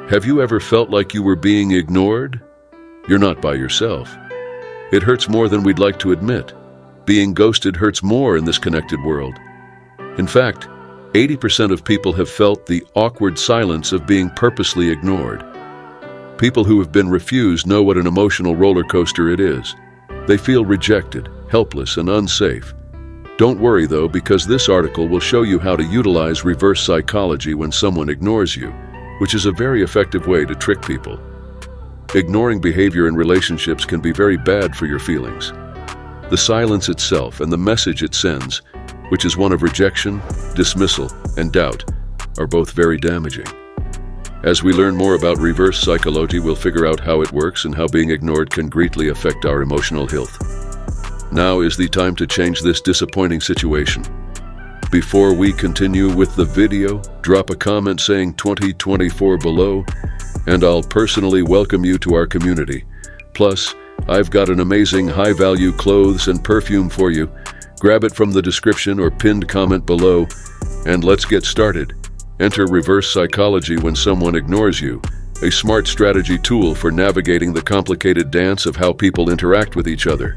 Have you ever felt like you were being ignored? You're not by yourself. It hurts more than we'd like to admit. Being ghosted hurts more in this connected world. In fact, 80% of people have felt the awkward silence of being purposely ignored. People who have been refused know what an emotional roller coaster it is. They feel rejected, helpless, and unsafe. Don't worry though, because this article will show you how to utilize reverse psychology when someone ignores you, which is a very effective way to trick people. Ignoring behavior in relationships can be very bad for your feelings. The silence itself and the message it sends, which is one of rejection, dismissal, and doubt, are both very damaging. As we learn more about reverse psychology, we'll figure out how it works and how being ignored can greatly affect our emotional health. Now is the time to change this disappointing situation. Before we continue with the video, drop a comment saying 2024 below, and I'll personally welcome you to our community. Plus, I've got an amazing high-value clothes and perfume for you. Grab it from the description or pinned comment below, and let's get started. Enter reverse psychology when someone ignores you, a smart strategy tool for navigating the complicated dance of how people interact with each other.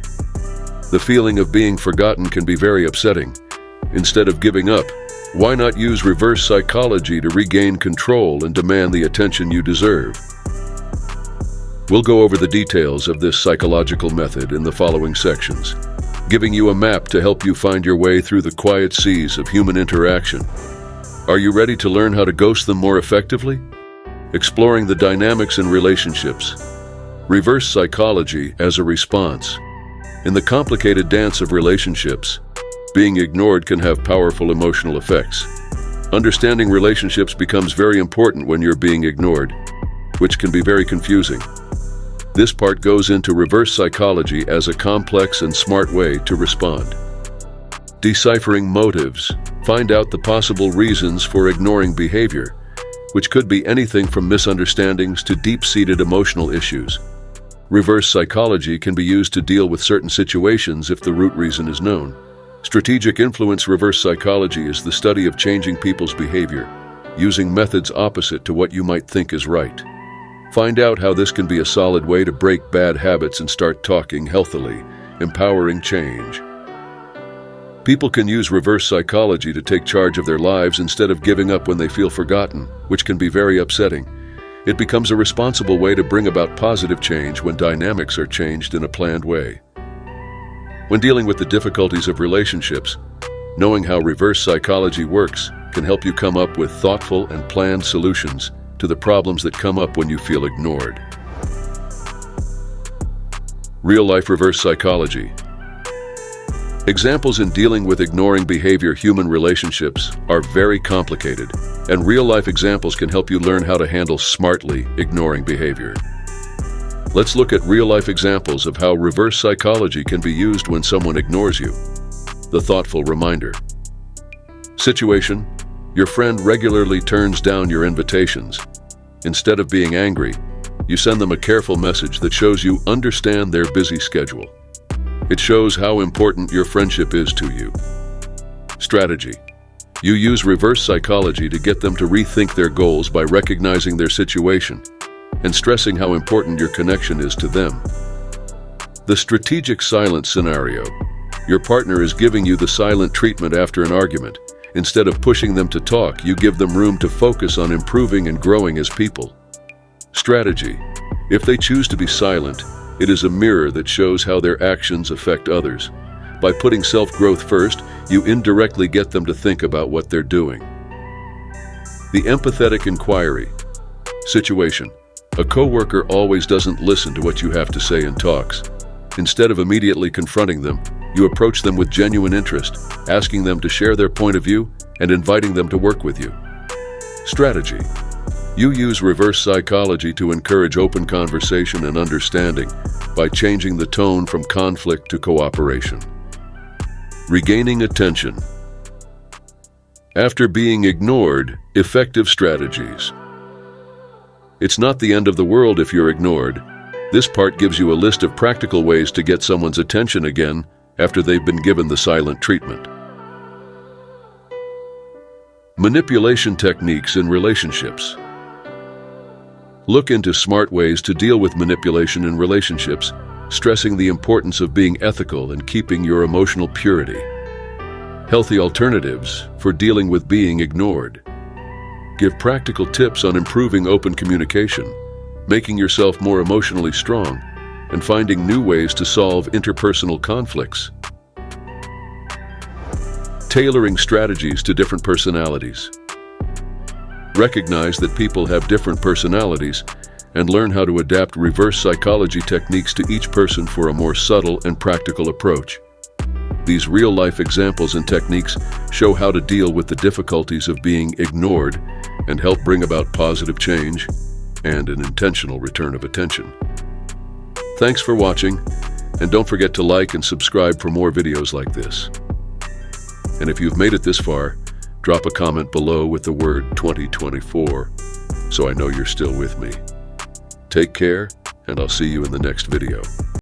The feeling of being forgotten can be very upsetting. Instead of giving up, why not use reverse psychology to regain control and demand the attention you deserve? We'll go over the details of this psychological method in the following sections, giving you a map to help you find your way through the quiet seas of human interaction. Are you ready to learn how to ghost them more effectively? Exploring the dynamics in relationships. Reverse psychology as a response. In the complicated dance of relationships, being ignored can have powerful emotional effects. Understanding relationships becomes very important when you're being ignored, which can be very confusing. This part goes into reverse psychology as a complex and smart way to respond. Deciphering motives. Find out the possible reasons for ignoring behavior, which could be anything from misunderstandings to deep-seated emotional issues. Reverse psychology can be used to deal with certain situations if the root reason is known. Strategic influence. Reverse psychology is the study of changing people's behavior, using methods opposite to what you might think is right. Find out how this can be a solid way to break bad habits and start talking healthily, empowering change. People can use reverse psychology to take charge of their lives instead of giving up when they feel forgotten, which can be very upsetting. It becomes a responsible way to bring about positive change when dynamics are changed in a planned way. When dealing with the difficulties of relationships, knowing how reverse psychology works can help you come up with thoughtful and planned solutions to the problems that come up when you feel ignored. Real-life reverse psychology. Examples in dealing with ignoring behavior. Human relationships are very complicated, and real-life examples can help you learn how to handle smartly ignoring behavior. Let's look at real-life examples of how reverse psychology can be used when someone ignores you. The thoughtful reminder. Situation: your friend regularly turns down your invitations. Instead of being angry, you send them a careful message that shows you understand their busy schedule. It shows how important your friendship is to you. Strategy: you use reverse psychology to get them to rethink their goals by recognizing their situation and stressing how important your connection is to them. The strategic silence scenario. Your partner is giving you the silent treatment after an argument. Instead of pushing them to talk, you give them room to focus on improving and growing as people. Strategy: if they choose to be silent, it is a mirror that shows how their actions affect others. By putting self-growth first, you indirectly get them to think about what they're doing. The empathetic inquiry. Situation: a coworker always doesn't listen to what you have to say in talks. Instead of immediately confronting them, you approach them with genuine interest, asking them to share their point of view and inviting them to work with you. Strategy: you use reverse psychology to encourage open conversation and understanding by changing the tone from conflict to cooperation. Regaining attention. After being ignored, effective strategies. It's not the end of the world if you're ignored. This part gives you a list of practical ways to get someone's attention again after they've been given the silent treatment. Manipulation techniques in relationships. Look into smart ways to deal with manipulation in relationships, stressing the importance of being ethical and keeping your emotional purity. Healthy alternatives for dealing with being ignored. Give practical tips on improving open communication, making yourself more emotionally strong, and finding new ways to solve interpersonal conflicts. Tailoring strategies to different personalities. Recognize that people have different personalities and learn how to adapt reverse psychology techniques to each person for a more subtle and practical approach. These real-life examples and techniques show how to deal with the difficulties of being ignored and help bring about positive change and an intentional return of attention. Thanks for watching, and don't forget to like and subscribe for more videos like this. And if you've made it this far, drop a comment below with the word 2024 so I know you're still with me. Take care, and I'll see you in the next video.